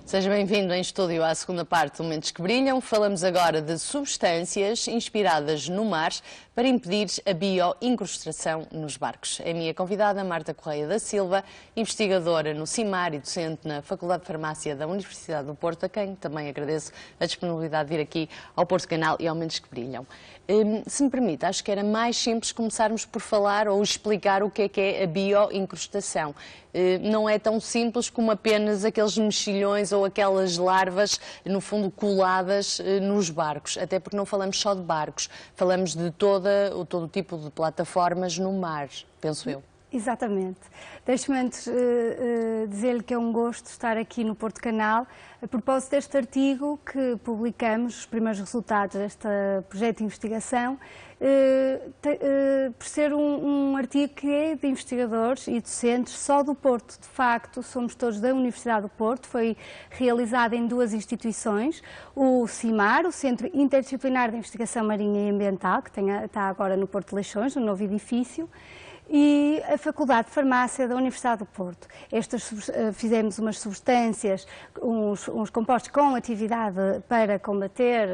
Seja bem-vindo em estúdio à segunda parte do Mentes que Brilham. Falamos agora de substâncias inspiradas no mar para impedir a bioincrustação nos barcos. É a minha convidada, Marta Correia da Silva, investigadora no CIMAR e docente na Faculdade de Farmácia da Universidade do Porto, a quem também agradeço a disponibilidade de vir aqui ao Porto Canal e ao Mentes que Brilham. Se me permite, acho que era mais simples começarmos por falar ou explicar o que é a bioincrustação. Não é tão simples como apenas aqueles mexilhões ou aquelas larvas, no fundo, coladas nos barcos. Até porque não falamos só de barcos, falamos de todo o tipo de plataformas no mar, penso eu. Exatamente. Deixe-me antes dizer-lhe que é um gosto estar aqui no Porto Canal a propósito deste artigo que publicamos, os primeiros resultados deste projeto de investigação, por ser um artigo que é de investigadores e docentes só do Porto. De facto, somos todos da Universidade do Porto, foi realizado em duas instituições, o CIMAR, o Centro Interdisciplinar de Investigação Marinha e Ambiental, que está agora no Porto de Leixões, no novo edifício, e a Faculdade de Farmácia da Universidade do Porto. Fizemos umas substâncias, uns compostos com atividade para combater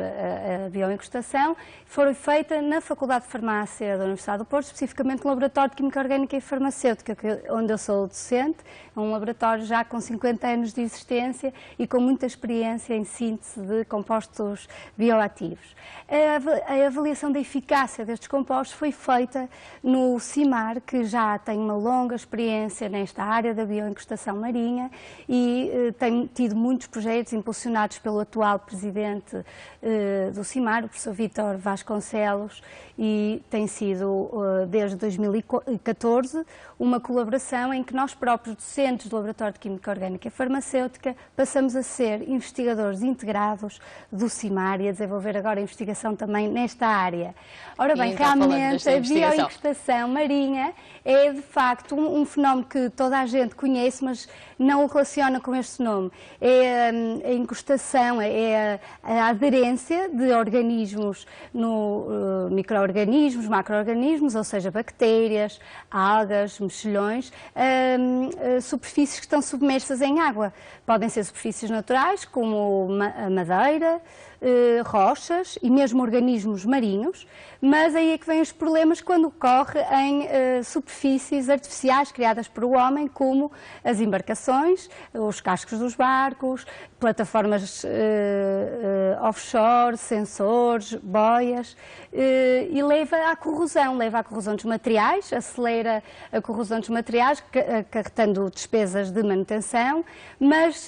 a bioincrustação, foram feitas na Faculdade de Farmácia da Universidade do Porto, especificamente no Laboratório de Química Orgânica e Farmacêutica, onde eu sou docente. É um laboratório já com 50 anos de existência e com muita experiência em síntese de compostos bioativos. A avaliação da eficácia destes compostos foi feita no CIMAR, que já tem uma longa experiência nesta área da bioincrustação marinha e tem tido muitos projetos impulsionados pelo atual presidente do CIMAR, o professor Vítor Vasconcelos, e tem sido, desde 2014, uma colaboração em que nós próprios, docentes do Laboratório de Química Orgânica e Farmacêutica, passamos a ser investigadores integrados do CIMAR e a desenvolver agora a investigação também nesta área. Ora bem, realmente a bioincrustação marinha é de facto um fenómeno que toda a gente conhece, mas não o relaciona com este nome. É a incrustação, é a aderência de organismos, micro-organismos, macro-organismos, ou seja, bactérias, algas, mexilhões, superfícies que estão submersas em água. Podem ser superfícies naturais, como a madeira, rochas e mesmo organismos marinhos, mas aí é que vêm os problemas quando ocorre em superfícies artificiais criadas por o homem, como as embarcações, os cascos dos barcos, plataformas offshore, sensores, boias, e leva à corrosão dos materiais, acelera a corrosão dos materiais, acarretando despesas de manutenção, mas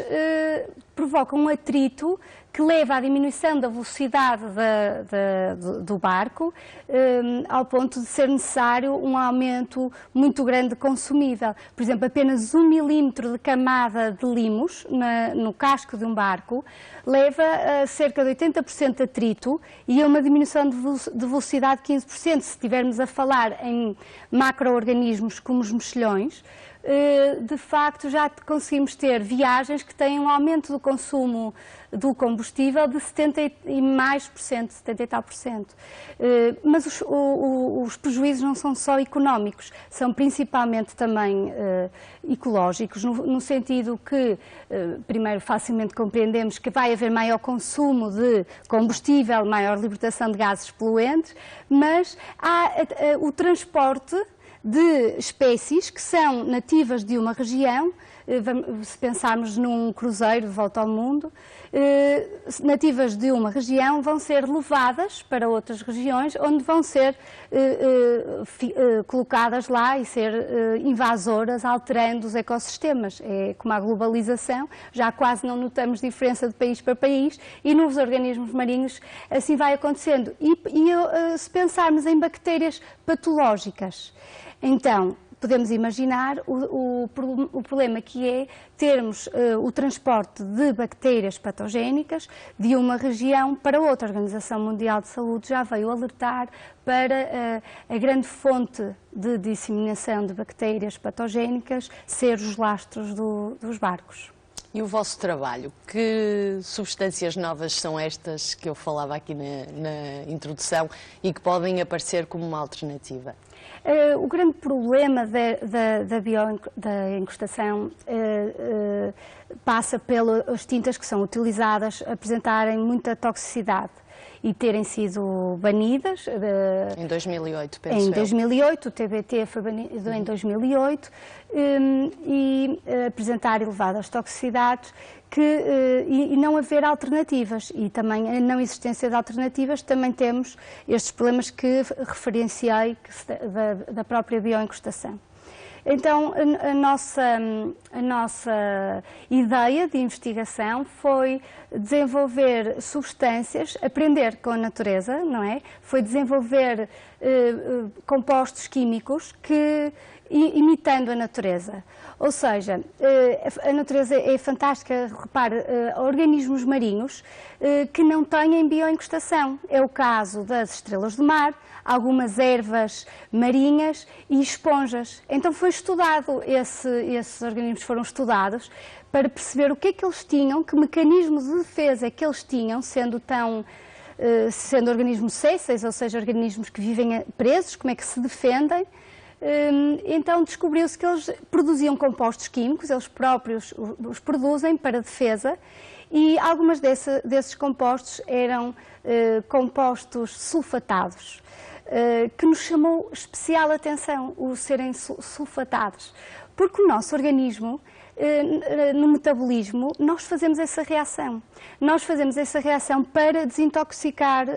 provoca um atrito que leva à diminuição da velocidade do barco, ao ponto de ser necessário um aumento muito grande de consumível. Por exemplo, apenas 1 milímetro de camada de limos no casco de um barco leva a cerca de 80% de atrito e a uma diminuição de velocidade de 15%. Se estivermos a falar em macro-organismos como os mexilhões, de facto já conseguimos ter viagens que têm um aumento do consumo do combustível de 70 e mais por cento, 70 e tal por cento. Mas os prejuízos não são só económicos, são principalmente também ecológicos, no sentido que, primeiro, facilmente compreendemos que vai haver maior consumo de combustível, maior libertação de gases poluentes, mas há o transporte de espécies que são nativas de uma região, se pensarmos num cruzeiro de volta ao mundo, nativas de uma região vão ser levadas para outras regiões, onde vão ser colocadas lá e ser invasoras, alterando os ecossistemas. É como a globalização, já quase não notamos diferença de país para país, e nos organismos marinhos assim vai acontecendo. Se pensarmos em bactérias patológicas, então podemos imaginar o problema que é termos o transporte de bactérias patogénicas de uma região para outra. A Organização Mundial de Saúde já veio alertar para a grande fonte de disseminação de bactérias patogénicas ser os lastros dos barcos. E o vosso trabalho? Que substâncias novas são estas que eu falava aqui na introdução e que podem aparecer como uma alternativa? O grande problema da bioencostação passa pelas tintas que são utilizadas apresentarem muita toxicidade e terem sido banidas. Em 2008, penso Em 2008, o TBT foi banido em 2008 e apresentar elevadas toxicidades e não haver alternativas. E também a não existência de alternativas, também temos estes problemas que referenciei da própria bioencostação. Então, a nossa ideia de investigação foi desenvolver substâncias, aprender com a natureza, não é? Foi desenvolver compostos químicos imitando a natureza. Ou seja, a natureza é fantástica, repare, organismos marinhos que não têm bioencostação. É o caso das estrelas do mar, algumas ervas marinhas e esponjas. Então foi estudado, esses organismos foram estudados para perceber o que é que eles tinham, que mecanismos de defesa é que eles tinham, sendo organismos sésseis, ou seja, organismos que vivem presos, como é que se defendem. Então descobriu-se que eles produziam compostos químicos, eles próprios os produzem para defesa, e algumas desses compostos eram compostos sulfatados, que nos chamou especial atenção o serem sulfatados, porque o nosso organismo, no metabolismo, nós fazemos essa reação. Nós fazemos essa reação para desintoxicar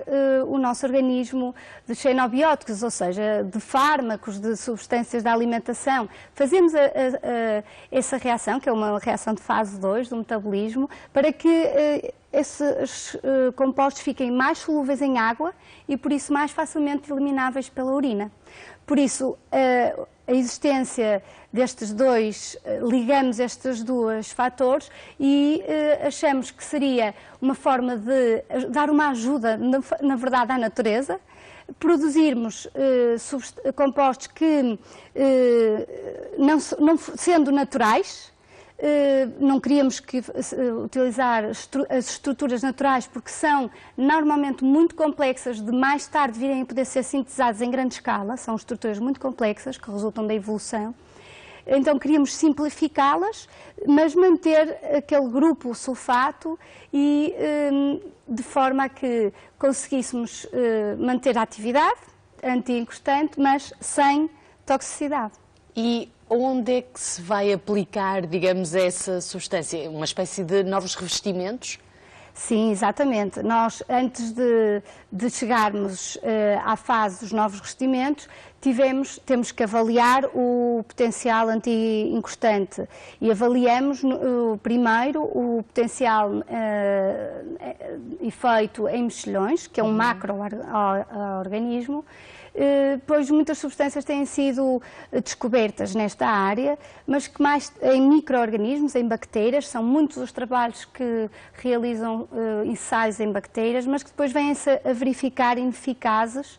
o nosso organismo de xenobióticos, ou seja, de fármacos, de substâncias da alimentação. Fazemos essa reação, que é uma reação de fase 2 do metabolismo, para que esses compostos fiquem mais solúveis em água e, por isso, mais facilmente elimináveis pela urina. Por isso, a existência destes dois, ligamos estes dois fatores e achamos que seria uma forma de dar uma ajuda, na verdade, à natureza, produzirmos compostos que, não sendo naturais, não queríamos utilizar as estruturas naturais porque são normalmente muito complexas, de mais tarde virem a poder ser sintetizadas em grande escala, são estruturas muito complexas que resultam da evolução. Então queríamos simplificá-las, mas manter aquele grupo sulfato e de forma a que conseguíssemos manter a atividade antiencostante, mas sem toxicidade. E onde é que se vai aplicar, digamos, essa substância? Uma espécie de novos revestimentos? Sim, exatamente. Nós, antes de chegarmos à fase dos novos revestimentos, temos que avaliar o potencial anti-encostante e avaliamos primeiro o potencial efeito em mexilhões, que é um macro-organismo. Pois muitas substâncias têm sido descobertas nesta área, mas que mais em micro-organismos, em bactérias, são muitos os trabalhos que realizam ensaios em bactérias, mas que depois vêm-se a verificar ineficazes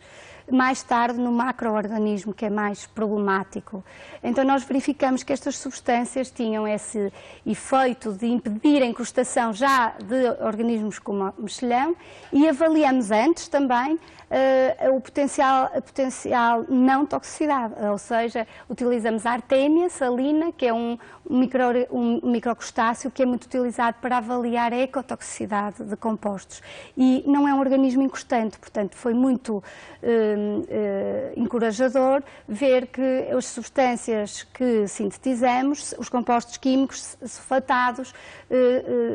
mais tarde no macro-organismo, que é mais problemático. Então nós verificamos que estas substâncias tinham esse efeito de impedir a incrustação já de organismos como o mexilhão e avaliamos antes também o potencial não toxicidade, ou seja, utilizamos a artémia salina, que é um microcrustáceo que é muito utilizado para avaliar a ecotoxicidade de compostos e não é um organismo encostante, portanto foi muito encorajador ver que as substâncias que sintetizamos, os compostos químicos sulfatados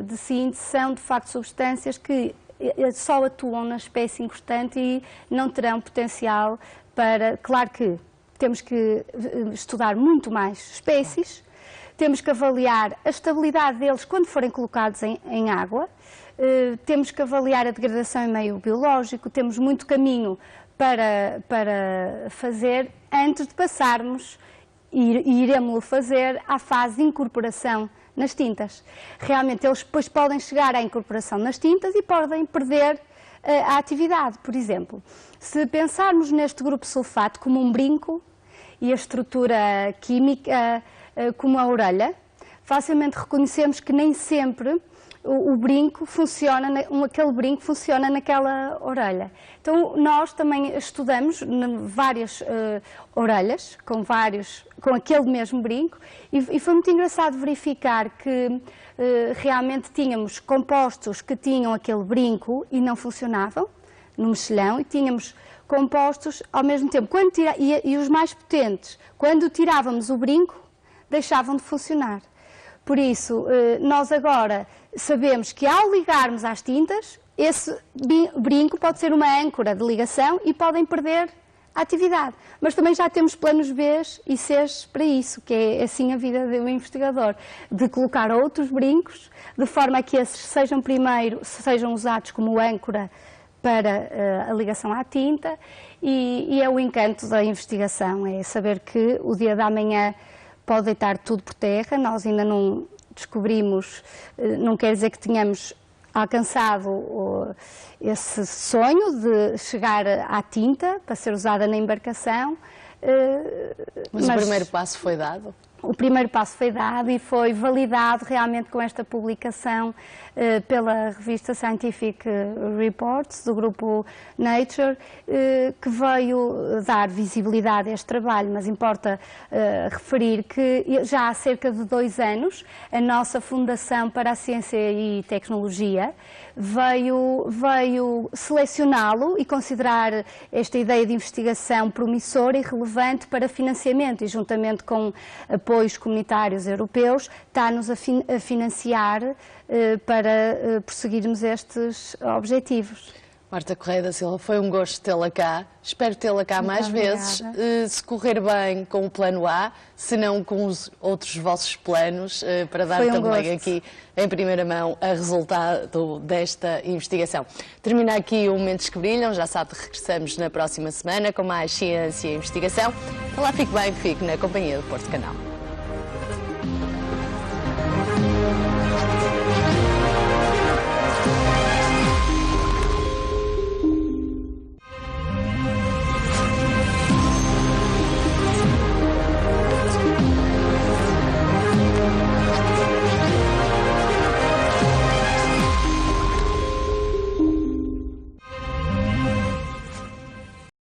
de síntese, são de facto substâncias que só atuam na espécie encostante e não terão potencial para... Claro que temos que estudar muito mais espécies, temos que avaliar a estabilidade deles quando forem colocados em água, temos que avaliar a degradação em meio biológico, temos muito caminho para fazer antes de passarmos, e iremos-lo fazer, à fase de incorporação nas tintas. Realmente eles depois podem chegar à incorporação nas tintas e podem perder a atividade. Por exemplo, se pensarmos neste grupo sulfato como um brinco e a estrutura química como a orelha, facilmente reconhecemos que nem sempre o brinco funciona, aquele brinco funciona naquela orelha. Então nós também estudamos várias orelhas, com aquele mesmo brinco, e foi muito engraçado verificar que realmente tínhamos compostos que tinham aquele brinco e não funcionavam no mexilhão, e tínhamos compostos ao mesmo tempo, e os mais potentes, quando tirávamos o brinco, deixavam de funcionar. Por isso, nós agora sabemos que ao ligarmos às tintas, esse brinco pode ser uma âncora de ligação e podem perder a atividade. Mas também já temos planos B e C para isso, que é assim a vida de um investigador, de colocar outros brincos, de forma a que esses sejam usados como âncora para a ligação à tinta, e é o encanto da investigação, é saber que o dia da manhã pode deitar tudo por terra. Nós ainda não descobrimos, não quer dizer que tenhamos alcançado esse sonho de chegar à tinta para ser usada na embarcação. Mas o primeiro passo foi dado? O primeiro passo foi dado e foi validado realmente com esta publicação pela revista Scientific Reports, do grupo Nature, que veio dar visibilidade a este trabalho, mas importa referir que já há cerca de 2 anos a nossa Fundação para a Ciência e Tecnologia veio selecioná-lo e considerar esta ideia de investigação promissora e relevante para financiamento, e juntamente com apoios comunitários europeus, está-nos a financiar para prosseguirmos estes objetivos. Marta Correia da Silva, foi um gosto tê-la cá. Espero tê-la cá Muito mais obrigada. vezes. Se correr bem com o plano A, se não com os outros vossos planos, para dar também aqui em primeira mão a resultado desta investigação. Termina aqui o Mentes que Brilham. Já sabe, regressamos na próxima semana com mais ciência e investigação. Então lá, fique bem, fique na companhia do Porto Canal.